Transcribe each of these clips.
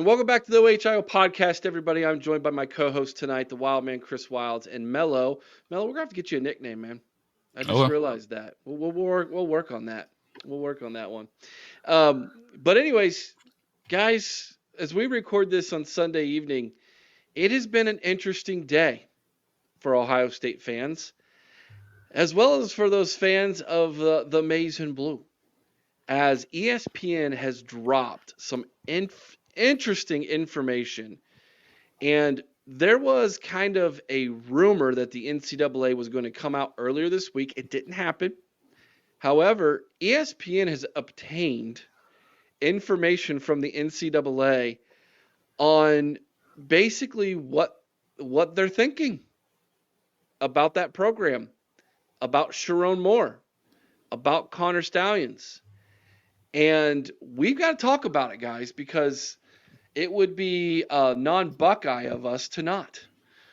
welcome back to the OHIO podcast, everybody. I'm joined by my co-host tonight, the Wild Man, Chris Wilds, and Melo. Melo, we're going to have to get you a nickname, man. I just realized that. We'll work on that. We'll work on that one. But anyways, guys, as we record this on Sunday evening, it has been an interesting day for Ohio State fans, as well as for those fans of the Maize and Blue, as ESPN has dropped some interesting information. And there was kind of a rumor that the NCAA was going to come out earlier this week. It didn't happen. However, ESPN has obtained information from the NCAA on basically what they're thinking about that program, about Sherrone Moore, about Connor Stalions. And we've got to talk about it, guys, because it would be non-Buckeye of us to not.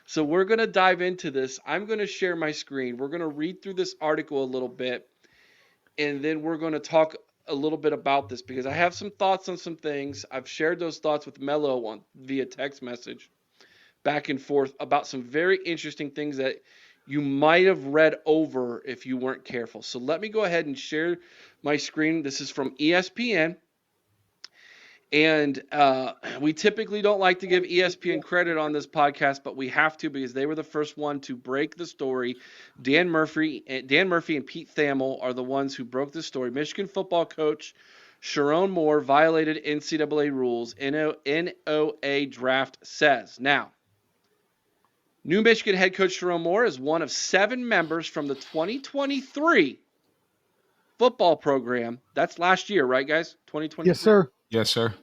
So we're going to dive into this. I'm going to share my screen. We're going to read through this article a little bit, and then we're going to talk a little bit about this because I have some thoughts on some things. I've shared those thoughts with Melo via text message back and forth about some very interesting things that you might have read over if you weren't careful. So let me go ahead and share my screen. This is from ESPN. And we typically don't like to give ESPN credit on this podcast, but we have to because they were the first one to break the story. Dan Murphy and Pete Thamel are the ones who broke the story. Michigan football coach Sherrone Moore violated NCAA rules, NOA draft says. Now, new Michigan head coach Sherrone Moore is one of 7 members from the 2023 football program. That's last year, right, guys? 2023? Yes, sir. Yes, sir.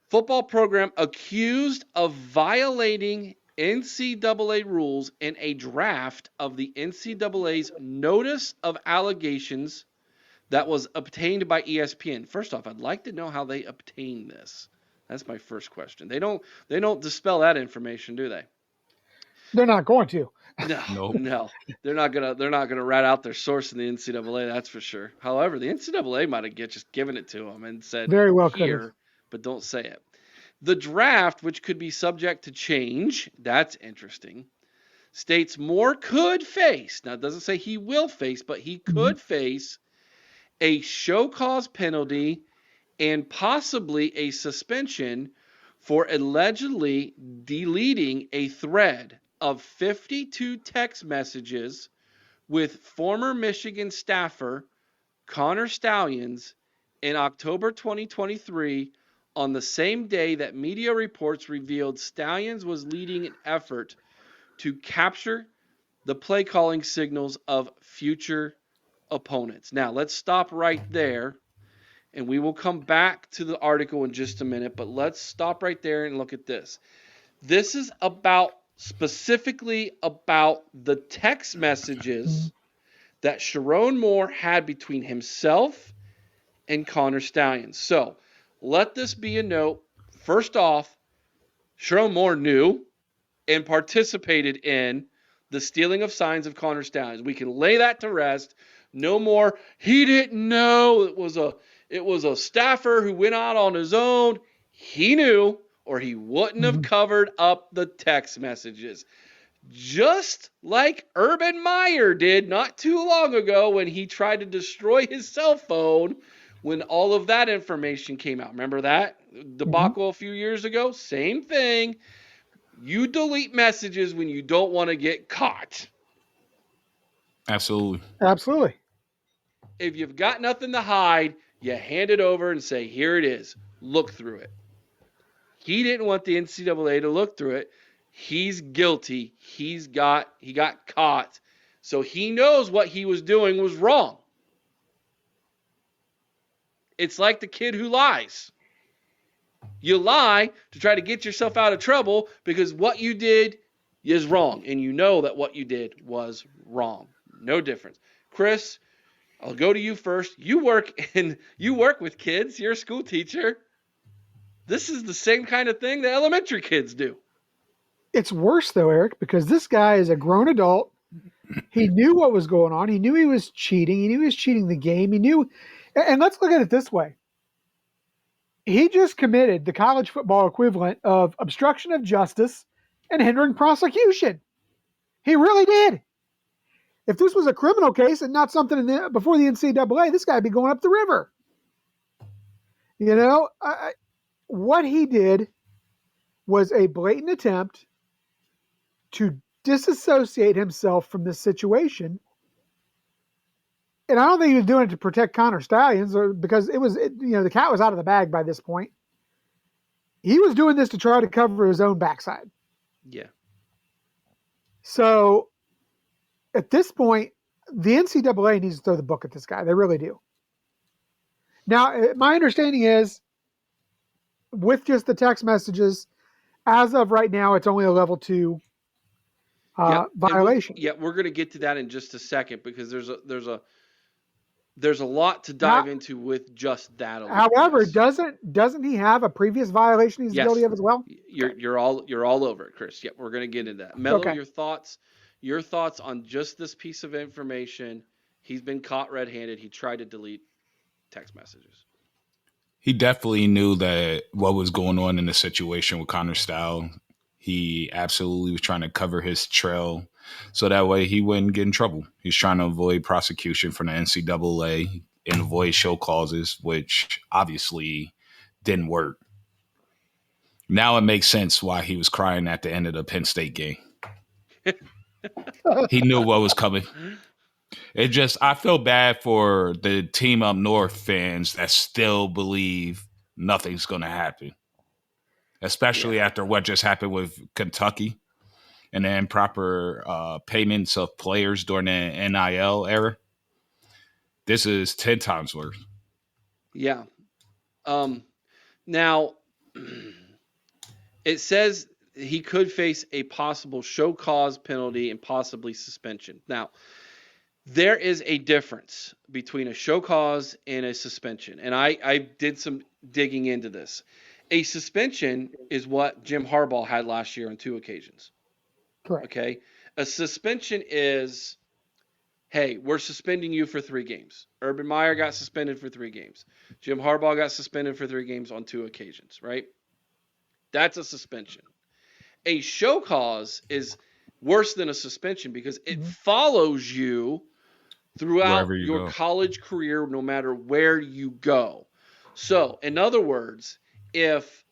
Football program accused of violating NCAA rules in a draft of the NCAA's notice of allegations that was obtained by ESPN. First off, I'd like to know how they obtained this. That's my first question. They don't dispel that information, do they? They're not going to. No. They're not gonna rat out their source in the NCAA. That's for sure. However, the NCAA might have just given it to them and said, very well here, but don't say it. The draft, which could be subject to change, that's interesting, states Moore could face, now it doesn't say he will face, but he could face a show cause penalty and possibly a suspension for allegedly deleting a thread of 52 text messages with former Michigan staffer Connor Stalions in October 2023 on the same day that media reports revealed Stalions was leading an effort to capture the play calling signals of future opponents. Now, let's stop right there, and we will come back to the article in just a minute, but let's stop right there and look at this. This is specifically about the text messages that Sherrone Moore had between himself and Connor Stalions. So let this be a note. First off, Sherrone Moore knew and participated in the stealing of signs of Connor Stalions. We can lay that to rest. No more, he didn't know it was a staffer who went out on his own. He knew, or he wouldn't have covered up the text messages. Just like Urban Meyer did not too long ago when he tried to destroy his cell phone when all of that information came out. Remember that debacle a few years ago? Same thing. You delete messages when you don't want to get caught. Absolutely. If you've got nothing to hide, you hand it over and say, here it is. Look through it. He didn't want the NCAA to look through it. He's guilty. He got caught. So he knows what he was doing was wrong. It's like the kid who lies. You lie to try to get yourself out of trouble because what you did is wrong. And you know that what you did was wrong. No difference. Chris, I'll go to you first. You work with kids. You're a school teacher. This is the same kind of thing that elementary kids do. It's worse, though, Eric, because this guy is a grown adult. He knew what was going on. He knew he was cheating. He knew he was cheating the game. He knew. And let's look at it this way. He just committed the college football equivalent of obstruction of justice and hindering prosecution. He really did. If this was a criminal case and not something before the NCAA, this guy would be going up the river. You know, what he did was a blatant attempt to disassociate himself from this situation. And I don't think he was doing it to protect Connor Stallions, because the cat was out of the bag by this point. He was doing this to try to cover his own backside. Yeah. So at this point, the NCAA needs to throw the book at this guy. They really do. Now, my understanding is, with just the text messages, as of right now, it's only a level 2 violation. We're going to get to that in just a second, because there's a lot to dive into with just that alone. However, doesn't he have a previous violation he's guilty of as well? You're all over it, Chris. Yep, we're going to get into that. Melo, okay. Your thoughts on just this piece of information. He's been caught red-handed. He tried to delete text messages. He definitely knew that what was going on in the situation with Connor Stallions. He absolutely was trying to cover his trail so that way he wouldn't get in trouble. He's trying to avoid prosecution from the NCAA and avoid show causes, which obviously didn't work. Now it makes sense why he was crying at the end of the Penn State game. He knew what was coming. I feel bad for the team up north fans that still believe nothing's going to happen, especially after what just happened with Kentucky and the improper payments of players during the NIL era. This is 10 times worse. Yeah. Now, it says he could face a possible show cause penalty and possibly suspension. Now, there is a difference between a show cause and a suspension. And I did some digging into this. A suspension is what Jim Harbaugh had last year on 2 occasions. Correct. Okay. A suspension is, hey, we're suspending you for 3 games. Urban Meyer got suspended for 3 games. Jim Harbaugh got suspended for 3 games on 2 occasions, right? That's a suspension. A show cause is worse than a suspension because it follows you throughout your college career, no matter where you go. So, in other words, if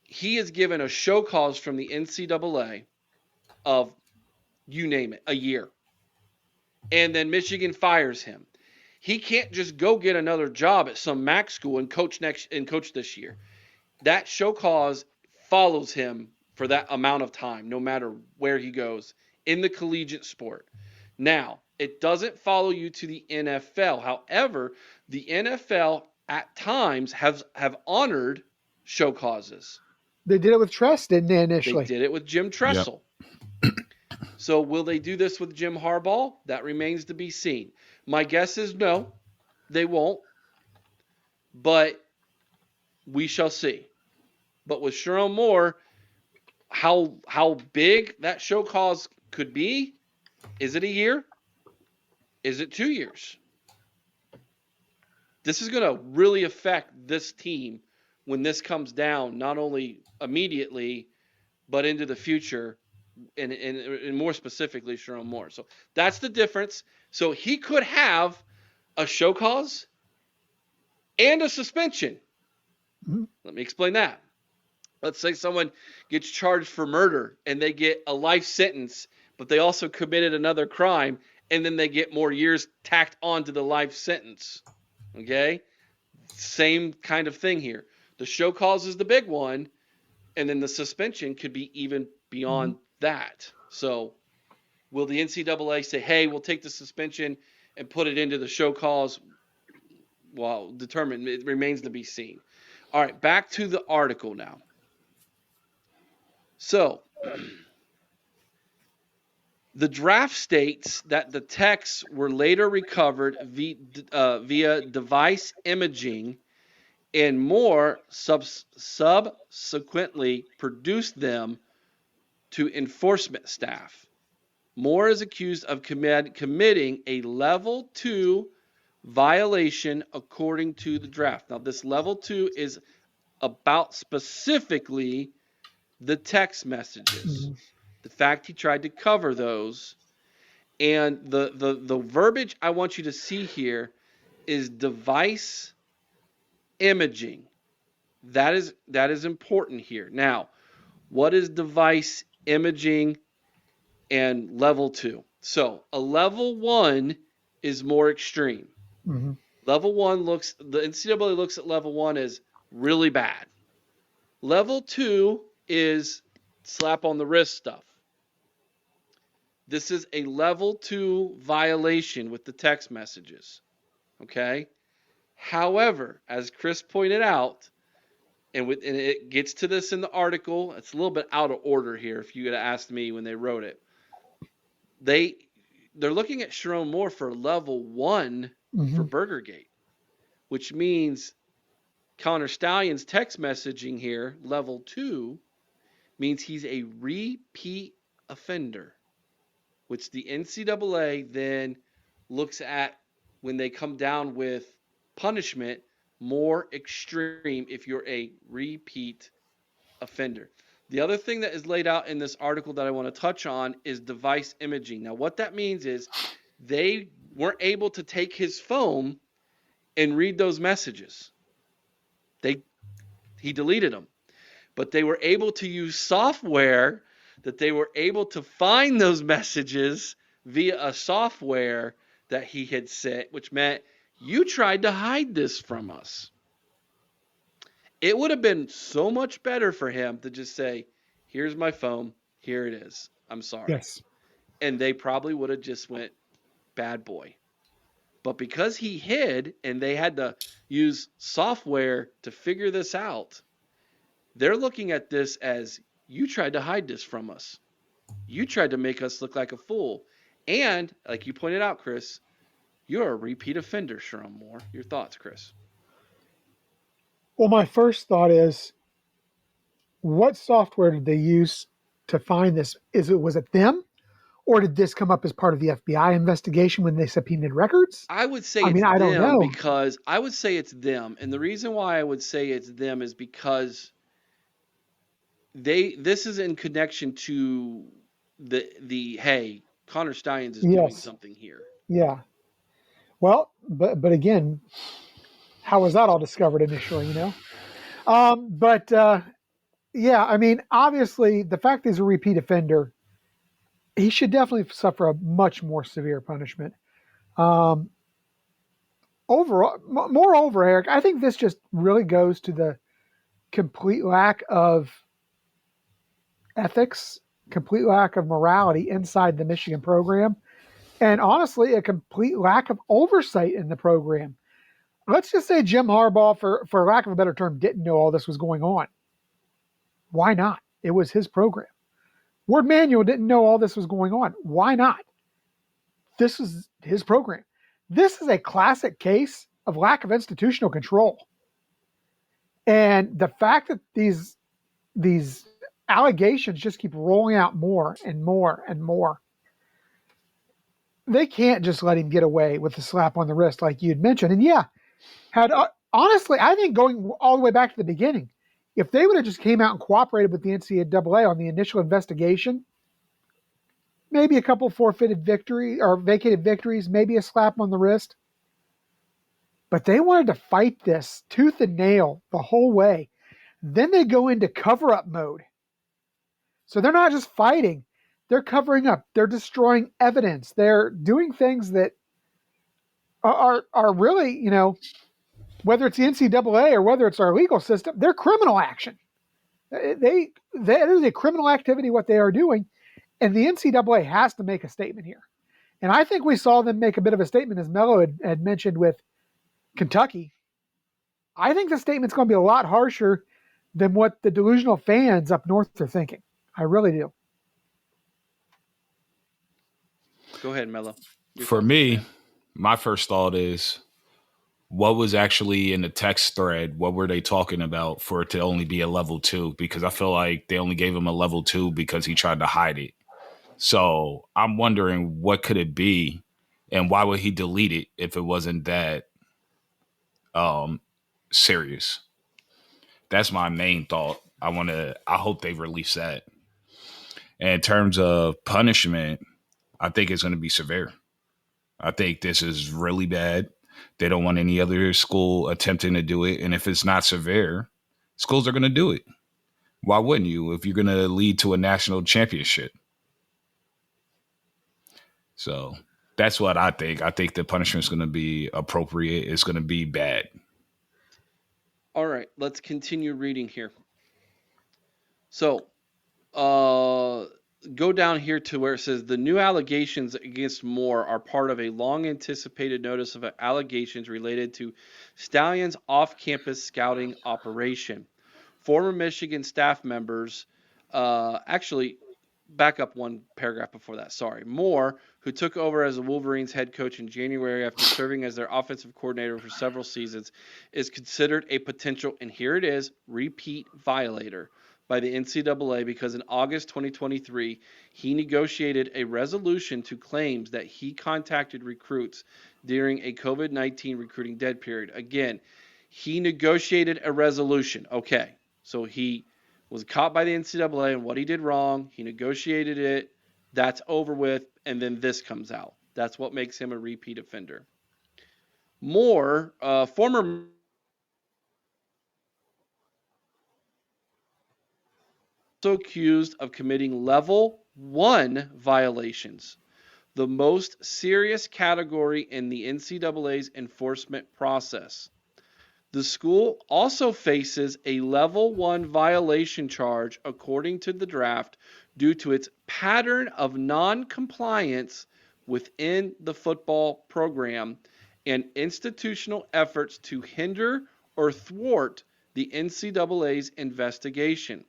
he is given a show cause from the NCAA of, you name it, a year, and then Michigan fires him, he can't just go get another job at some MAC school and coach this year. That show cause follows him for that amount of time, no matter where he goes in the collegiate sport. Now, it doesn't follow you to the NFL. However, the NFL at times have honored show causes. They did it with Tress, didn't they, initially? They did it with Jim Tressel. Yep. So will they do this with Jim Harbaugh? That remains to be seen. My guess is no, they won't. But we shall see. But with Sherrone Moore, how big that show cause could be? Is it a year? Is it 2 years? This is going to really affect this team when this comes down, not only immediately, but into the future, and more specifically, Sherrone Moore. So that's the difference. So he could have a show cause and a suspension. Mm-hmm. Let me explain that. Let's say someone gets charged for murder and they get a life sentence, but they also committed another crime, and then they get more years tacked onto the life sentence. Okay? Same kind of thing here. The show cause is the big one, and then the suspension could be even beyond that. So will the NCAA say, hey, we'll take the suspension and put it into the show cause? Well, determined. It remains to be seen. All right, back to the article now. So the draft states that the texts were later recovered via device imaging, and Moore subsequently produced them to enforcement staff. Moore is accused of committing a level 2 violation according to the draft. Now, this level 2 is about specifically the text messages. The fact he tried to cover those. And the verbiage I want you to see here is device imaging. That is important here. Now, what is device imaging and level 2? So a level 1 is more extreme. Mm-hmm. Level 1 the NCAA looks at level 1 as really bad. Level 2 is slap on the wrist stuff. This is a level 2 violation with the text messages. Okay? However, as Chris pointed out, and it gets to this in the article, it's a little bit out of order here if you had asked me when they wrote it. They're looking at Sherrone Moore for level 1 for Burgergate, which means Connor Stallion's text messaging here, level 2, means he's a repeat offender, which the NCAA then looks at when they come down with punishment more extreme if you're a repeat offender. The other thing that is laid out in this article that I want to touch on is device imaging. Now, what that means is they weren't able to take his phone and read those messages. He deleted them. But they were able to use software that they were able to find those messages via a software that he had sent, which meant you tried to hide this from us. It would have been so much better for him to just say, here's my phone, here it is. I'm sorry. Yes. And they probably would have just went, bad boy. But because he hid and they had to use software to figure this out, they're looking at this as you tried to hide this from us. You tried to make us look like a fool. And, like you pointed out, Chris, you're a repeat offender, Sherrone Moore. Your thoughts, Chris? Well, my first thought is, what software did they use to find this? Was it them? Or did this come up as part of the FBI investigation when they subpoenaed records? I would say I don't know. because I would say it's them. And the reason why I would say it's them is because this is in connection to the hey, Connor Stallion's is doing something here. Yeah. Well, but again, how was that all discovered initially, yeah, I mean, obviously the fact that he's a repeat offender, he should definitely suffer a much more severe punishment. Moreover, Eric, I think this just really goes to the complete lack of ethics, complete lack of morality inside the Michigan program, and honestly, a complete lack of oversight in the program. Let's just say Jim Harbaugh, for lack of a better term, didn't know all this was going on. Why not? It was his program. Ward Manuel didn't know all this was going on. Why not? This is his program. This is a classic case of lack of institutional control. And the fact that these allegations just keep rolling out more and more and more, they can't just let him get away with a slap on the wrist like you'd mentioned. And honestly, I think going all the way back to the beginning, if they would have just came out and cooperated with the NCAA on the initial investigation, maybe a couple forfeited victory or vacated victories, maybe a slap on the wrist. But they wanted to fight this tooth and nail the whole way. Then they go into cover-up mode. So they're not just fighting, they're covering up, they're destroying evidence, they're doing things that are really, whether it's the NCAA or whether it's our legal system, they're criminal action. That is a criminal activity, what they are doing, and the NCAA has to make a statement here. And I think we saw them make a bit of a statement, as Melo had mentioned with Kentucky. I think the statement's going to be a lot harsher than what the delusional fans up north are thinking. I really do. Go ahead, Melo. For me, my first thought is, what was actually in the text thread? What were they talking about for it to only be a level 2? Because I feel like they only gave him a level 2 because he tried to hide it. So I'm wondering, what could it be, and why would he delete it if it wasn't that serious? That's my main thought. I hope they release that. And in terms of punishment, I think it's going to be severe. I think this is really bad. They don't want any other school attempting to do it. And if it's not severe, schools are going to do it. Why wouldn't you if you're going to lead to a national championship? So that's what I think. I think the punishment is going to be appropriate. It's going to be bad. All right, let's continue reading here. So, go down here to where it says the new allegations against Moore are part of a long-anticipated notice of allegations related to Stallion's off-campus scouting operation. Former Michigan staff members, actually, back up one paragraph before that. Sorry. Moore, who took over as the Wolverines head coach in January after serving as their offensive coordinator for several seasons, is considered a potential, and here it is, repeat violator by the NCAA because in August 2023, he negotiated a resolution to claims that he contacted recruits during a COVID-19 recruiting dead period. Again, he negotiated a resolution. Okay, so he was caught by the NCAA and what he did wrong. He negotiated it. That's over with. And then this comes out. That's what makes him a repeat offender. Moore, former also accused of committing level 1 violations, the most serious category in the NCAA's enforcement process. The school also faces a level 1 violation charge according to the draft due to its pattern of non-compliance within the football program and institutional efforts to hinder or thwart the NCAA's investigation.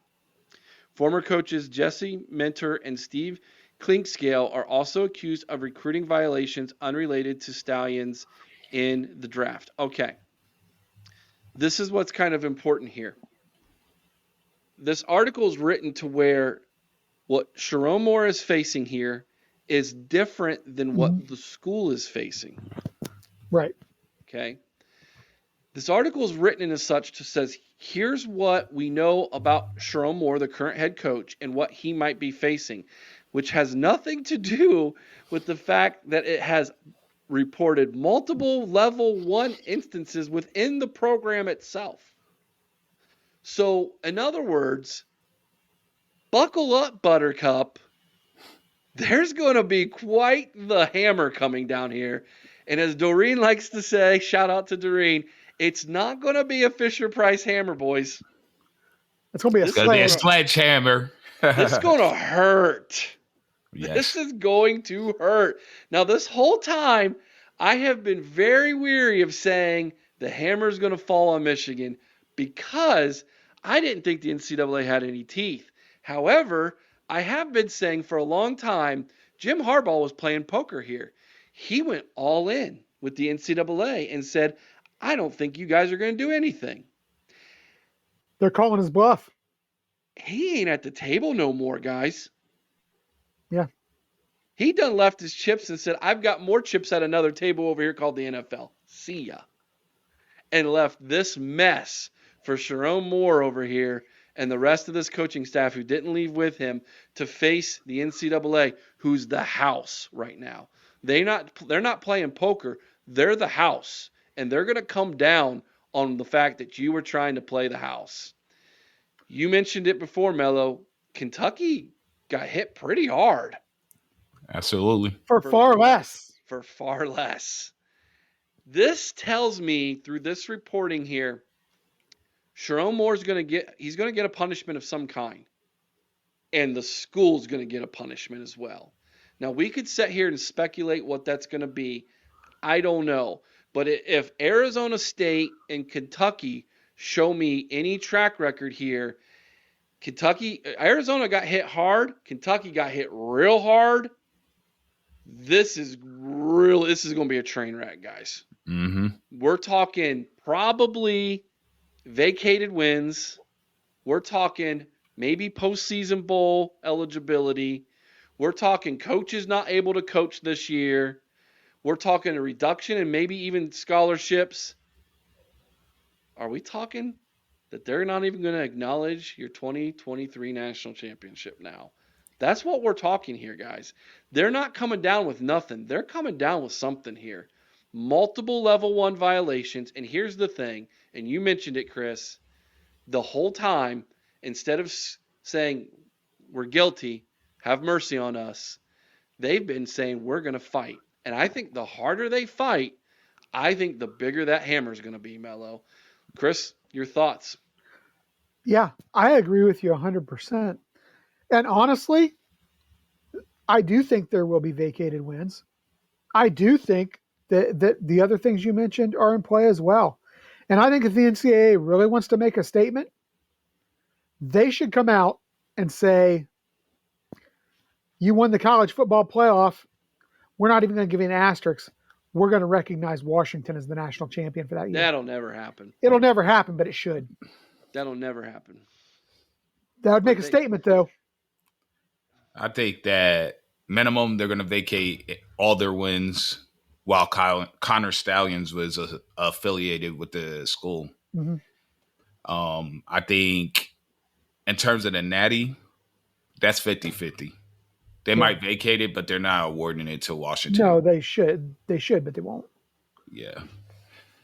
Former coaches Jesse Mentor and Steve Clinkscale are also accused of recruiting violations unrelated to Stallions in the draft. Okay. This is what's kind of important here. This article is written to where what Sherrone Moore is facing here is different than what the school is facing. Right. Okay. This article is written as such to says, here's what we know about Sherrone Moore, the current head coach, and what he might be facing, which has nothing to do with the fact that it has reported multiple level 1 instances within the program itself. So, in other words, buckle up, Buttercup. There's going to be quite the hammer coming down here. And as Doreen likes to say, shout out to Doreen, it's not going to be a Fisher-Price hammer, boys. It's going to be a sledgehammer. This is going to hurt. Yes. This is going to hurt. Now, this whole time, I have been very weary of saying the hammer is going to fall on Michigan because I didn't think the NCAA had any teeth. However, I have been saying for a long time, Jim Harbaugh was playing poker here. He went all in with the NCAA and said, I don't think you guys are going to do anything. They're calling his bluff. He ain't at the table no more, guys. Yeah. He done left his chips and said, I've got more chips at another table over here called the NFL. See ya. And left this mess for Sherrone Moore over here and the rest of this coaching staff who didn't leave with him to face the NCAA, who's the house right now. They're not playing poker. They're the house. And they're going to come down on the fact that you were trying to play the house. You mentioned it before, Melo. Kentucky got hit pretty hard. Absolutely. For far less. For far less. This tells me through this reporting here, Sherrone Moore's going to get a punishment of some kind. And the school's going to get a punishment as well. Now, we could sit here and speculate what that's going to be. I don't know. But if Arizona State and Kentucky show me any track record here, Arizona got hit hard. Kentucky got hit real hard. This is going to be a train wreck, guys. Mm-hmm. We're talking probably vacated wins. We're talking maybe postseason bowl eligibility. We're talking coaches not able to coach this year. We're talking a reduction and maybe even scholarships. Are we talking that they're not even going to acknowledge your 2023 national championship now. That's what we're talking here, guys. They're not coming down with nothing. They're coming down with something here. Multiple level 1 violations. And here's the thing, and you mentioned it, Chris, the whole time, instead of saying we're guilty, have mercy on us, they've been saying we're going to fight. And I think the harder they fight, I think the bigger that hammer is going to be, Melo. Chris, your thoughts? Yeah, I agree with you 100%. And honestly, I do think there will be vacated wins. I do think that the other things you mentioned are in play as well. And I think if the NCAA really wants to make a statement, they should come out and say, you won the college football playoff. We're not even going to give you an asterisk. We're going to recognize Washington as the national champion for that year. That'll never happen. It'll never happen, but it should. That'll never happen. That would make a statement, though. I think that minimum they're going to vacate all their wins while Connor Stallions was affiliated with the school. Mm-hmm. I think in terms of the natty, that's 50-50. They might vacate it, but they're not awarding it to Washington. No, they should. They should, but they won't. Yeah.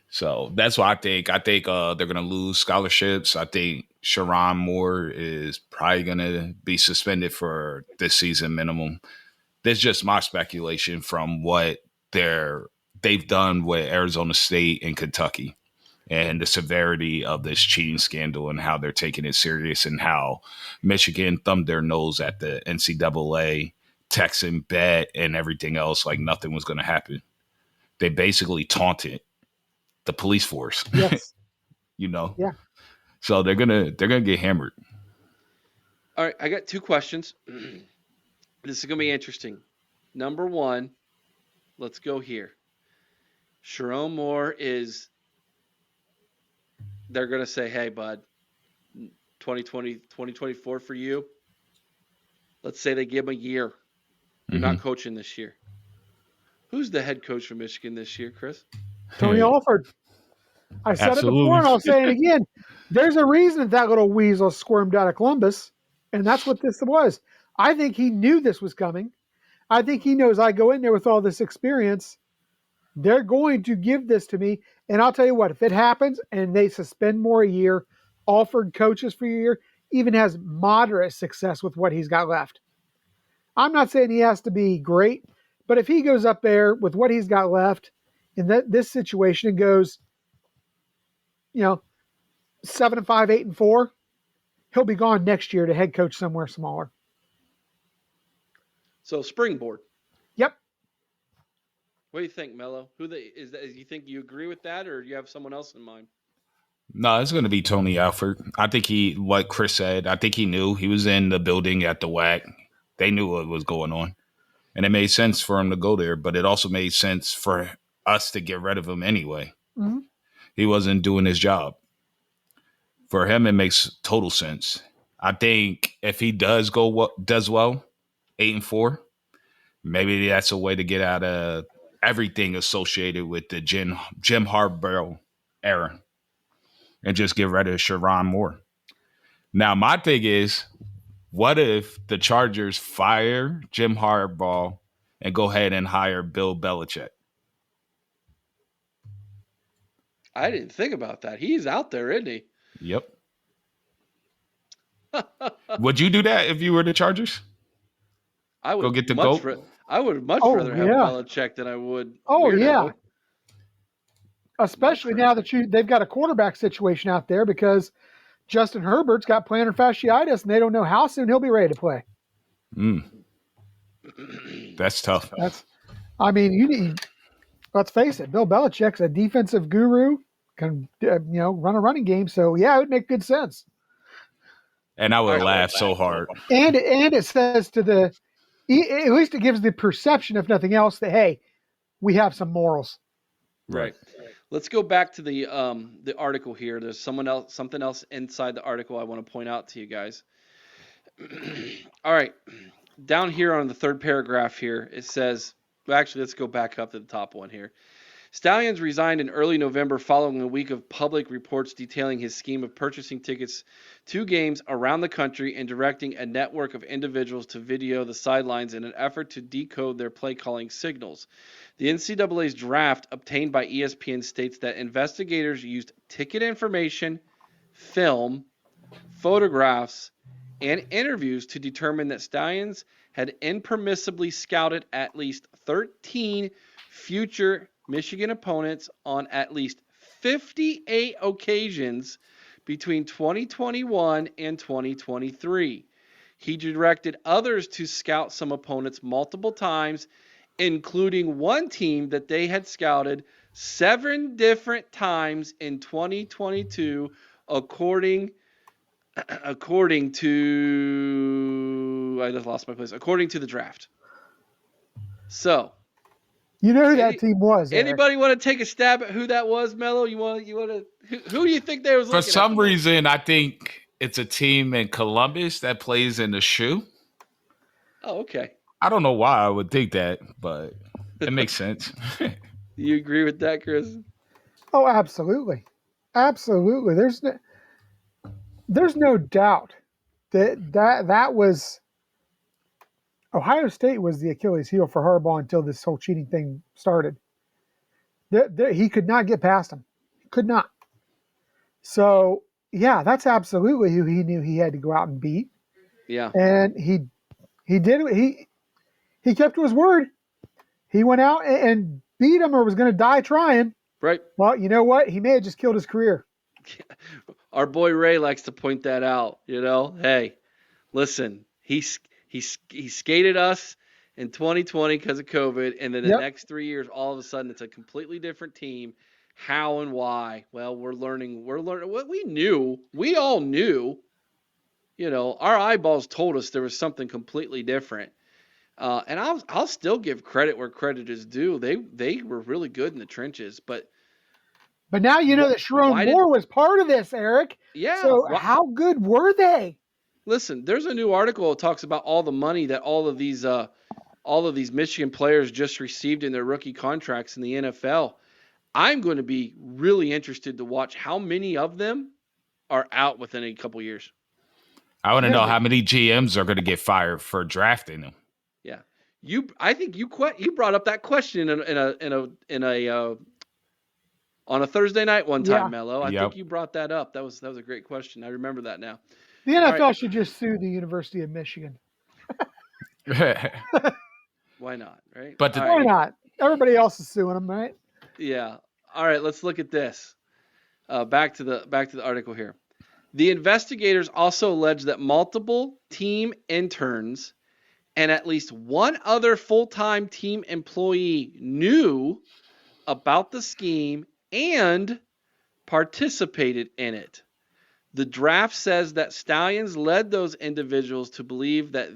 So that's what I think. I think they're going to lose scholarships. I think Sherrone Moore is probably going to be suspended for this season minimum. That's just my speculation from what they've done with Arizona State and Kentucky and the severity of this cheating scandal and how they're taking it serious and how Michigan thumbed their nose at the NCAA, Texan bet, and everything else like nothing was going to happen. They basically taunted the police force. Yes. Yeah. So they're gonna get hammered. All right, I got 2 questions. This is gonna be interesting. Number 1, let's go here. Sherrone Moore they're gonna say, hey bud, 2024 for you. Let's say they give him a year. You're not coaching this year. Who's the head coach for Michigan this year, Chris? Tony Alford. I said it before and I'll say it again. There's a reason that little weasel squirmed out of Columbus, and that's what this was. I think he knew this was coming. I think he knows I go in there with all this experience. They're going to give this to me, and I'll tell you what, if it happens and they suspend Moore a year, Alford coaches for a year, even has moderate success with what he's got left. I'm not saying he has to be great, but if he goes up there with what he's got left in this situation and goes, 7-5, 8-4, he'll be gone next year to head coach somewhere smaller. So springboard. Yep. What do you think, Melo? You think you agree with that, or do you have someone else in mind? No, it's going to be Tony Alford. I think like Chris said, I think he knew. He was in the building at the WAC. They knew what was going on. And it made sense for him to go there, but it also made sense for us to get rid of him anyway. Mm-hmm. He wasn't doing his job. For him, it makes total sense. I think if he does well, 8-4, maybe that's a way to get out of everything associated with the Jim Harbaugh era and just get rid of Sherrone Moore. Now, my thing is, what if the Chargers fire Jim Harbaugh and go ahead and hire Bill Belichick? I didn't think about that. He's out there, isn't he? Yep. Would you do that if you were the Chargers? I would go get the much GOAT? I would much rather have Belichick than I would. Yeah. Especially now that they've got a quarterback situation out there because Justin Herbert's got plantar fasciitis and they don't know how soon he'll be ready to play. That's tough. Let's face it, Bill Belichick's a defensive guru, can run a running game. So yeah, it would make good sense. And I would laugh so hard. And it says at least it gives the perception, if nothing else, that hey, we have some morals. Right. Let's go back to the article here. There's something else inside the article I want to point out to you guys. All right. Down here on the third paragraph here, it says, well, actually, let's go back up to the top one here. Stallions resigned in early November following a week of public reports detailing his scheme of purchasing tickets to games around the country and directing a network of individuals to video the sidelines in an effort to decode their play calling signals. The NCAA's draft obtained by ESPN states that investigators used ticket information, film, photographs, and interviews to determine that Stallions had impermissibly scouted at least 13 future Michigan opponents on at least 58 occasions between 2021 and 2023. He directed others to scout some opponents multiple times, including one team that they had scouted 7 different times in 2022, according to I just lost my place. According to the draft. So, you know who that team was. Anybody want to take a stab at who that was, Melo? You want to? Who do you think they was? For some reason, I think it's a team in Columbus that plays in the shoe. Oh, okay. I don't know why I would think that, but it makes sense. You agree with that, Chris? Oh, absolutely, absolutely. There's no doubt that was Ohio State was the Achilles heel for Harbaugh until this whole cheating thing started. He could not get past him. He could not. So, yeah, that's absolutely who he knew he had to go out and beat. Yeah. And he did it. He kept to his word. He went out and beat him or was going to die trying. Right. Well, you know what? He may have just killed his career. Our boy Ray likes to point that out. Hey, listen, he skated us in 2020 because of COVID, and then the next 3 years, all of a sudden, it's a completely different team. How and why? Well, we're learning what we knew. We all knew. Our eyeballs told us there was something completely different. And I'll still give credit where credit is due. They were really good in the trenches, but now you know that Sherrone Moore was part of this, Eric. Yeah. So how good were they? Listen, there's a new article that talks about all the money that all of these Michigan players just received in their rookie contracts in the NFL. I'm going to be really interested to watch how many of them are out within a couple years. I want to know how many GMs are going to get fired for drafting them. Yeah, I think you brought up that question in a on a Thursday night one time, Melo. I think you brought that up. That was a great question. I remember that now. The NFL should just sue the University of Michigan. Why not, right? But why not? Everybody else is suing them, right? Yeah. All right, let's look at this. Back to the article here. The investigators also allege that multiple team interns and at least one other full-time team employee knew about the scheme and participated in it. The draft says that Stallions led those individuals to believe that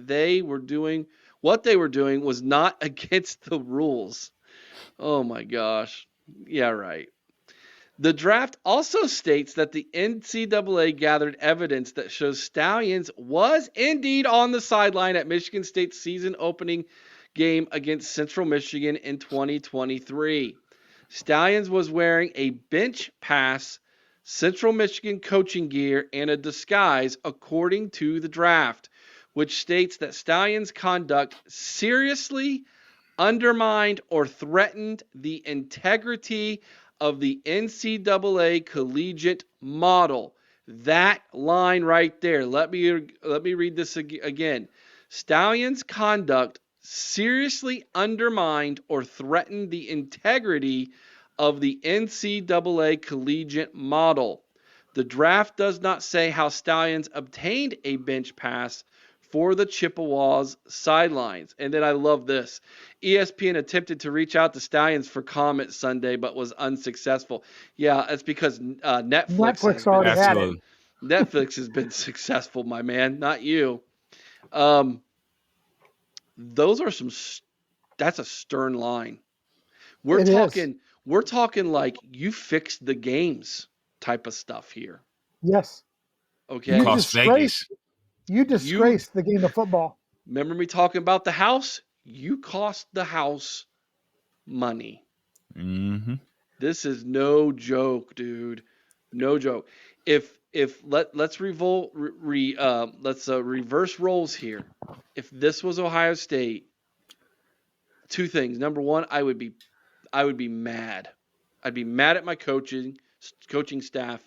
what they were doing was not against the rules. Oh my gosh. Yeah, right. The draft also states that the NCAA gathered evidence that shows Stallions was indeed on the sideline at Michigan State's season opening game against Central Michigan in 2023. Stallions was wearing a bench pass, Central Michigan coaching gear, and a disguise, according to the draft, which states that Stallions' conduct seriously undermined or threatened the integrity of the NCAA collegiate model. That line right there. Let me read this again. Stallions' conduct seriously undermined or threatened the integrity of the NCAA collegiate model. The draft does not say how Stallions obtained a bench pass for the Chippewas sidelines. And then I love this. ESPN attempted to reach out to Stallions for comment Sunday, but was unsuccessful. Yeah, it's because Netflix already had it. Netflix has been successful, my man, not you. Those are that's a stern line. We're talking like you fixed the games type of stuff here. Yes. Okay. You disgraced the game of football. Remember me talking about the house? You cost the house money. Mm-hmm. This is no joke, dude. No joke. Let's reverse roles here. If this was Ohio State, two things. Number one, I would be mad. I'd be mad at my coaching staff.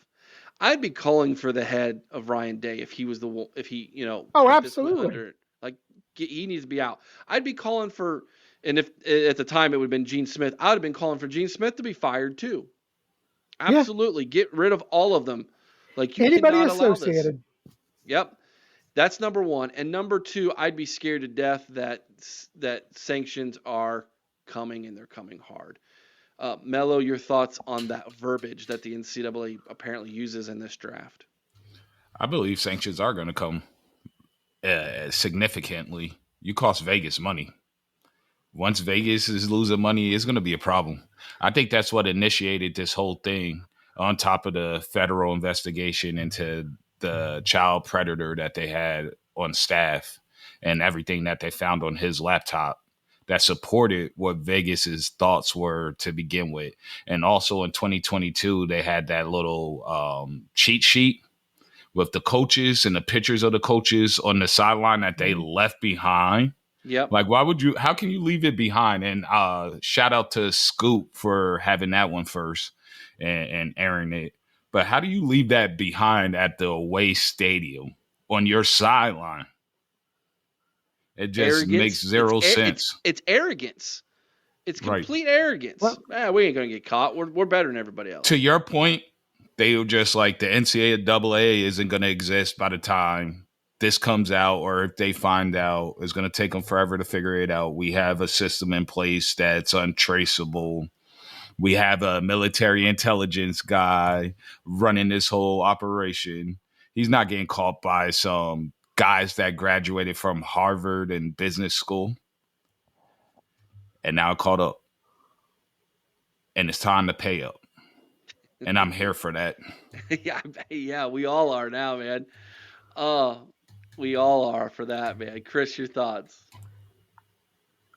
I'd be calling for the head of Ryan Day if he was if Oh, if this went absolutely. under, like, he needs to be out. I'd be calling for, and if at the time it would have been Gene Smith, I would have been calling for Gene Smith to be fired too. Absolutely. Yeah. Get rid of all of them. Like, you Anybody cannot allow this. associated. Yep. That's number one. And number two, I'd be scared to death that sanctions are coming, and they're coming hard. Melo, your thoughts on that verbiage that the NCAA apparently uses in this draft? I believe sanctions are going to come significantly. You cost Vegas money. Once Vegas is losing money, it's going to be a problem. I think that's what initiated this whole thing, on top of the federal investigation into the child predator that they had on staff and everything that they found on his laptop that supported what Vegas's thoughts were to begin with. And also in 2022, they had that little cheat sheet with the coaches and the pictures of the coaches on the sideline that they left behind. Yep. Like, how can you leave it behind? And shout out to Scoop for having that one first and airing it. But how do you leave that behind at the away stadium on your sideline? It just makes zero sense. It's arrogance. It's complete arrogance. Well, we ain't going to get caught. We're better than everybody else. To your point, they were just like, the NCAA isn't going to exist by the time this comes out, or if they find out, it's going to take them forever to figure it out. We have a system in place that's untraceable. We have a military intelligence guy running this whole operation. He's not getting caught by some guys that graduated from Harvard and business school and now caught up. And it's time to pay up. And I'm here for that. Yeah, we all are now, man. We all are for that, man. Chris, your thoughts?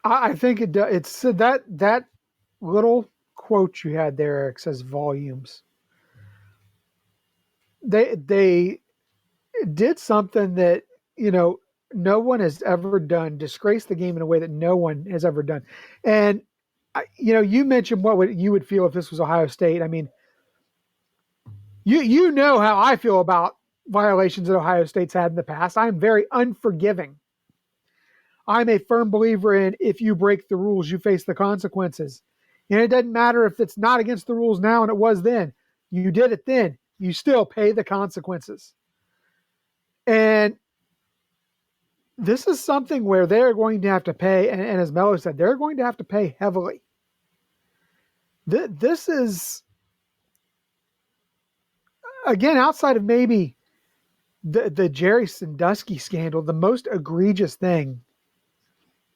I think it's that little quote you had there, Eric, says volumes. They did something that, no one has ever done, disgrace the game in a way that no one has ever done. And, you mentioned what you would feel if this was Ohio State. I mean, you know how I feel about violations that Ohio State's had in the past. I'm very unforgiving. I'm a firm believer in, if you break the rules, you face the consequences. And it doesn't matter if it's not against the rules now and it was then. You did it then. You still pay the consequences. And this is something where they're going to have to pay, and as Melo said, they're going to have to pay heavily. This is, again, outside of maybe the Jerry Sandusky scandal, the most egregious thing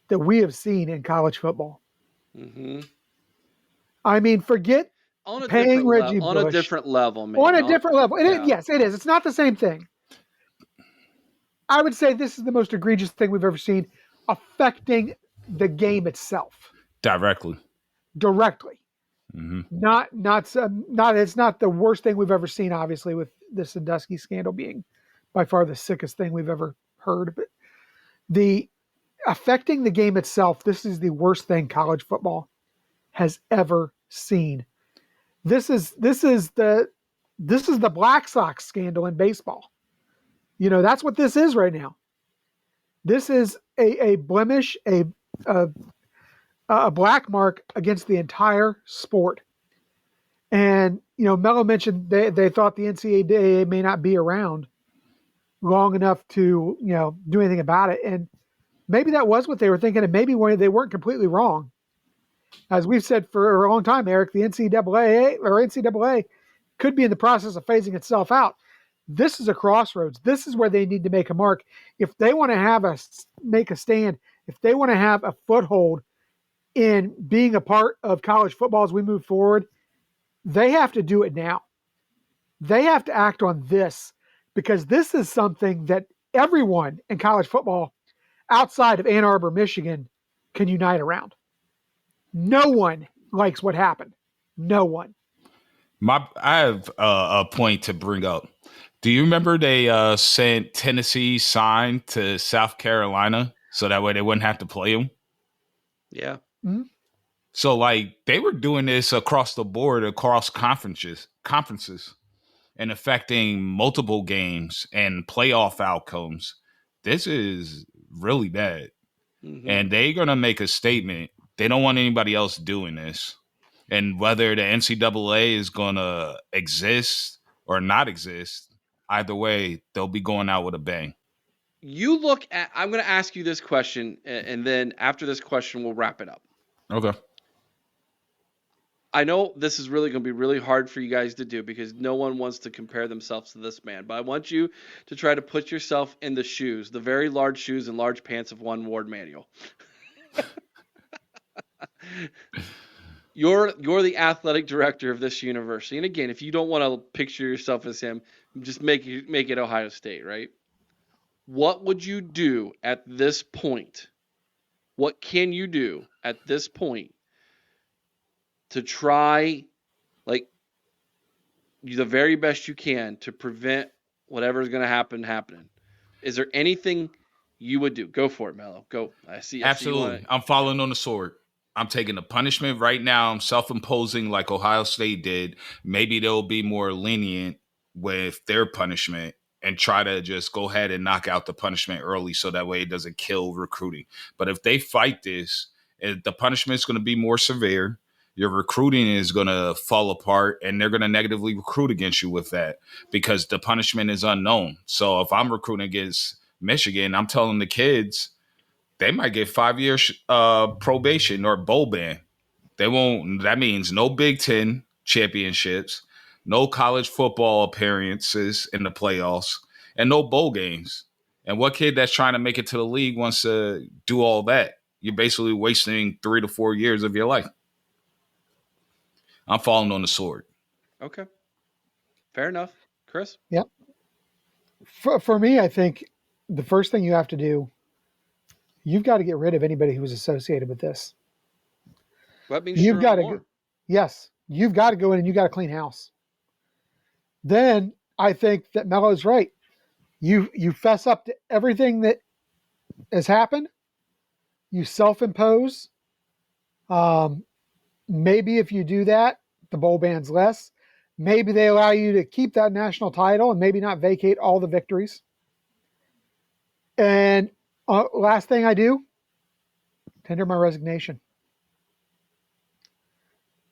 that we have seen in college football. Mm-hmm. I mean, forget paying Reggie Bush. On a different level, man. On a different level. Yes, it is. It's not the same thing. I would say this is the most egregious thing we've ever seen, affecting the game itself. Directly. Mm-hmm. It's not the worst thing we've ever seen, obviously, with the Sandusky scandal being by far the sickest thing we've ever heard. But the affecting the game itself, this is the worst thing college football has ever seen. This is the Black Sox scandal in baseball. That's what this is right now. This is a blemish, a black mark against the entire sport. And, Melo mentioned they thought the NCAA may not be around long enough to, do anything about it. And maybe that was what they were thinking, and maybe they weren't completely wrong. As we've said for a long time, Eric, the NCAA could be in the process of phasing itself out. This is a crossroads. This is where they need to make a mark. If they want to make a stand, if they want to have a foothold in being a part of college football as we move forward, they have to do it now. They have to act on this, because this is something that everyone in college football outside of Ann Arbor, Michigan, can unite around. No one likes what happened. No one. I have a point to bring up. Do you remember they sent Tennessee sign to South Carolina so that way they wouldn't have to play them? Yeah. Mm-hmm. So like they were doing this across the board, across conferences, and affecting multiple games and playoff outcomes. This is really bad. Mm-hmm. And they're going to make a statement. They don't want anybody else doing this. And whether the NCAA is going to exist or not exist, either way, they'll be going out with a bang. You look at, I'm going to ask you this question, and then after this question, we'll wrap it up. Okay. I know this is really going to be really hard for you guys to do because no one wants to compare themselves to this man. But I want you to try to put yourself in the shoes, the very large shoes and large pants of one Ward Manuel. You're the athletic director of this university. And again, if you don't want to picture yourself as him, just make it Ohio State, right? What would you do at this point? What can you do at this point to try, like, the very best you can to prevent whatever is going to happen happening? Is there anything you would do? Go for it, Melo. Go. I see. Absolutely. I'm falling on the sword. I'm taking the punishment right now. I'm self-imposing like Ohio State did. Maybe they'll be more lenient with their punishment and try to just go ahead and knock out the punishment early so that way it doesn't kill recruiting. But if they fight this, the punishment is going to be more severe. Your recruiting is going to fall apart and they're going to negatively recruit against you with that because the punishment is unknown. So if I'm recruiting against Michigan, I'm telling the kids they might get 5 years probation or bowl ban. They won't. That means no Big Ten championships, no college football appearances in the playoffs, and no bowl games. And what kid that's trying to make it to the league wants to do all that? You're basically wasting 3 to 4 years of your life. I'm falling on the sword. Okay. Fair enough. Chris? Yep. For me, I think the first thing you have to do, you've got to get rid of anybody who was associated with this. That means you've got to more. Yes, you've got to go in and you got to clean house. Then I think that Melo's right. You fess up to everything that has happened. You self-impose. Maybe if you do that, the bowl ban's less. Maybe they allow you to keep that national title and maybe not vacate all the victories. And last thing I do, tender my resignation.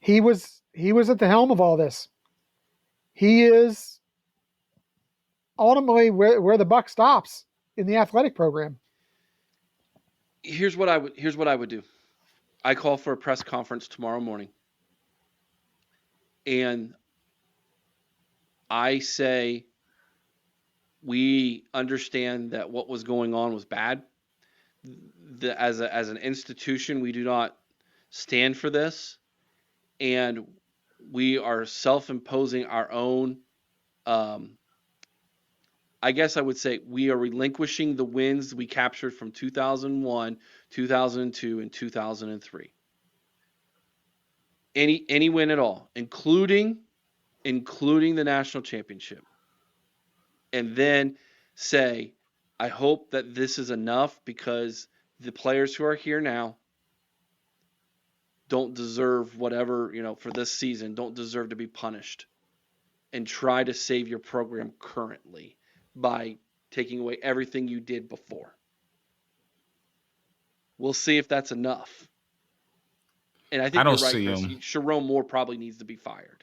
He was at the helm of all this. He is ultimately where the buck stops in the athletic program. Here's what I would do. I call for a press conference tomorrow morning. And I say we understand that what was going on was bad. As an institution, we do not stand for this. And we are self-imposing our own, I guess I would say we are relinquishing the wins we captured from 2001, 2002, and 2003. Any win at all, including the national championship. And then say, I hope that this is enough because the players who are here now don't deserve whatever, for this season, don't deserve to be punished. And try to save your program currently by taking away everything you did before. We'll see if that's enough. And I think you're right, Chris. Sherrone Moore probably needs to be fired.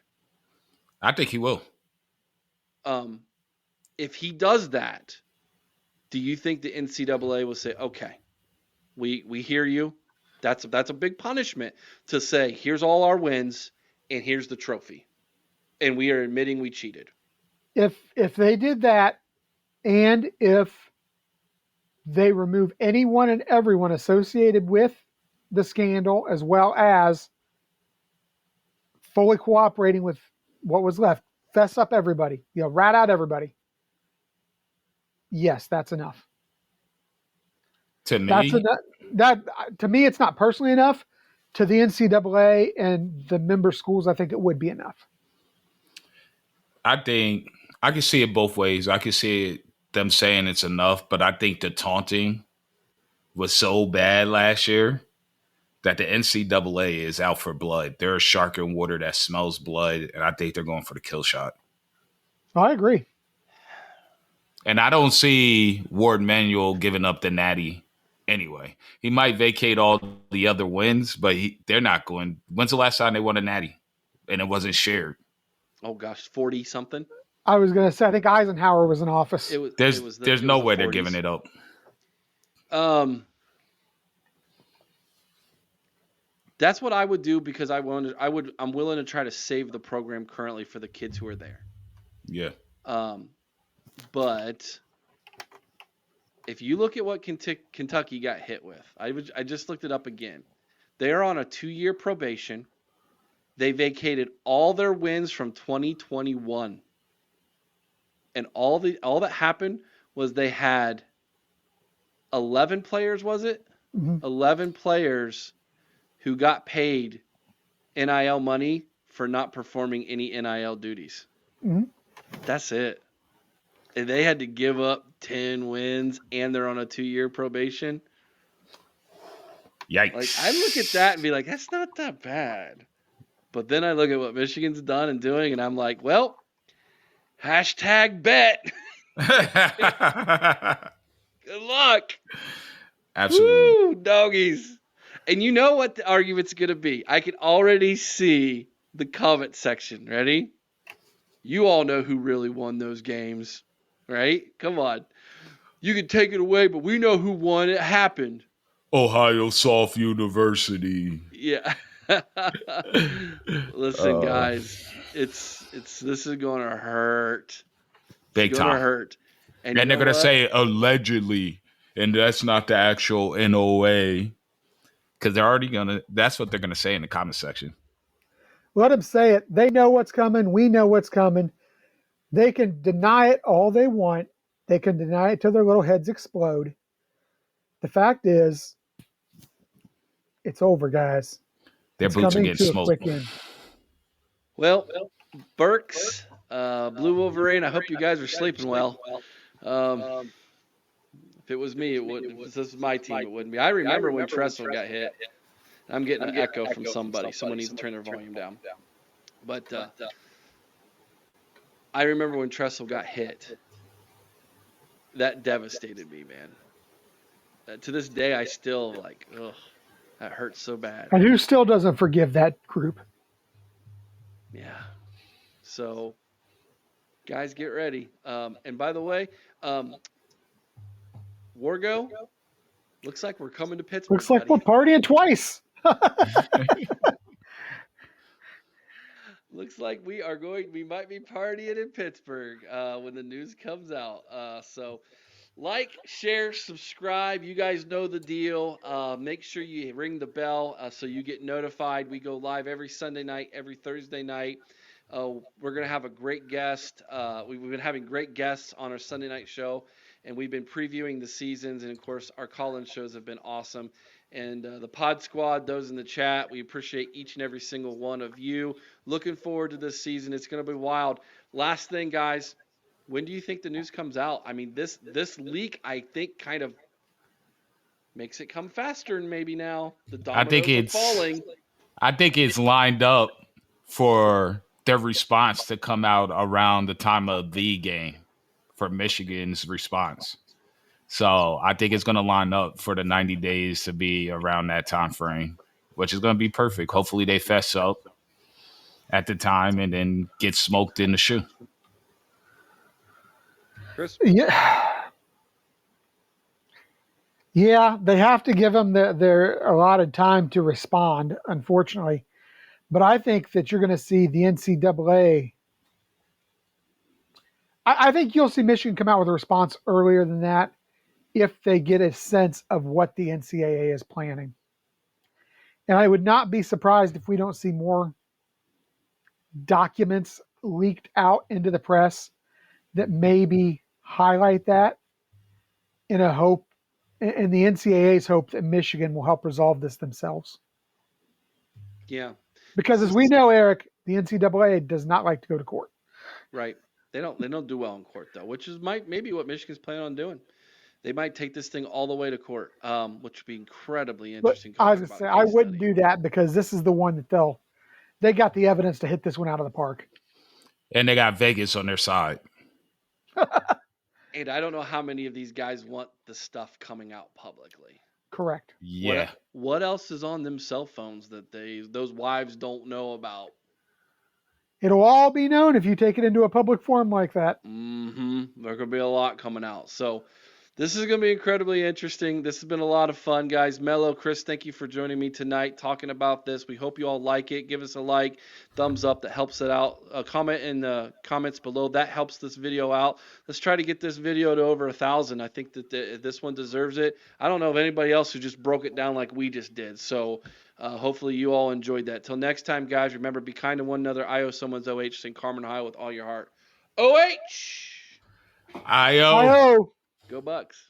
I think he will. If he does that, do you think the NCAA will say, okay, we hear you. That's a big punishment to say, here's all our wins and here's the trophy. And we are admitting we cheated. If they did that, and if they remove anyone and everyone associated with the scandal, as well as fully cooperating with what was left, fess up everybody, rat out everybody. Yes, that's enough. To me, that's enough. To me, it's not personally enough. to the NCAA and the member schools, I think it would be enough. I think I can see it both ways. I can see them saying it's enough, but I think the taunting was so bad last year that the NCAA is out for blood. They're a shark in water that smells blood, and I think they're going for the kill shot. I agree. And I don't see Ward Manuel giving up the natty anyway. He might vacate all the other wins, but they're not going. When's the last time they won a natty? And it wasn't shared. Oh, gosh, 40-something? I was going to say, I think Eisenhower was in office. There's no way they're giving it up. That's what I would do because I'm willing to try to save the program currently for the kids who are there. Yeah. But if you look at what Kentucky got hit with, I just looked it up again. They are on a 2-year probation. They vacated all their wins from 2021. And all that happened was they had 11 players, was it? Mm-hmm. 11 players who got paid NIL money for not performing any NIL duties. Mm-hmm. That's it. And they had to give up 10 wins and they're on a 2-year probation. Yikes. Like, I look at that and be like, that's not that bad. But then I look at what Michigan's done and doing, and I'm like, well, #bet. Good luck. Absolutely. Woo, doggies. And you know what the argument's going to be. I can already see the comment section. Ready? You all know who really won those games, right? Come on. You can take it away, but we know who won. It happened. Ohio Soft University. Yeah. Listen, guys, this is going to hurt. Big time. Hurt. And they're going to say allegedly, and that's not the actual NOA, because they're already that's what they're going to say in the comment section. Let them say it. They know what's coming. We know what's coming. They can deny it all they want. They can deny it till their little heads explode. The fact is, it's over, guys. Their boots are getting smoked. Well, Burks, Blue Wolverine, I hope you guys are sleeping well. If it was me, it wouldn't. If this was my team, it wouldn't be. I remember when Tressel got hit. I'm getting an echo from somebody. Someone needs to turn their volume down. But I remember when Tressel got hit. That devastated me, man. To this day, I still that hurts so bad. And who still doesn't forgive that group? Yeah. So, guys, get ready. And by the way, Wargo, looks like we're coming to Pittsburgh. Looks like we're partying twice. Looks like we might be partying in Pittsburgh when the news comes out. So like, share, subscribe. You guys know the deal. Make sure you ring the bell so you get notified. We go live every Sunday night, every Thursday night. We're going to have a great guest. We've been having great guests on our Sunday night show, and we've been previewing the seasons. And, of course, our call-in shows have been awesome. And the Pod Squad, those in the chat, we appreciate each and every single one of you. Looking forward to this season. It's going to be wild. Last thing, guys, when do you think the news comes out? I mean, this leak, I think, kind of makes it come faster, and maybe now the dominoes are falling. I think it's lined up for their response to come out around the time of the game for Michigan's response. So I think it's going to line up for the 90 days to be around that time frame, which is going to be perfect. Hopefully they fess up at the time and then get smoked in the shoe. Chris? Yeah, they have to give them their allotted time to respond, unfortunately. But I think that you're going to see the NCAA. I think you'll see Michigan come out with a response earlier than that if they get a sense of what the NCAA is planning. And I would not be surprised if we don't see more documents leaked out into the press that maybe highlight that in the NCAA's hope that Michigan will help resolve this themselves. Yeah. Because as we know, Eric, the NCAA does not like to go to court. Right. They don't do well in court though, which is maybe what Michigan's planning on doing. They might take this thing all the way to court, which would be incredibly interesting. But I was going to say, I wouldn't do that because this is the one that they got the evidence to hit this one out of the park. And they got Vegas on their side. And I don't know how many of these guys want the stuff coming out publicly. Correct. Yeah. What else is on them cell phones that those wives don't know about? It'll all be known if you take it into a public forum like that. Mm-hmm. There's going to be a lot coming out. So this is going to be incredibly interesting. This has been a lot of fun, guys. Melo, Chris, thank you for joining me tonight talking about this. We hope you all like it. Give us a like, thumbs up. That helps it out. A comment in the comments below. That helps this video out. Let's try to get this video to over 1,000. I think that this one deserves it. I don't know of anybody else who just broke it down like we just did. So hopefully you all enjoyed that. Till next time, guys, remember, be kind to one another. I owe someone's OH. Sing Carmen Ohio with all your heart. OH! I owe. Go Bucks.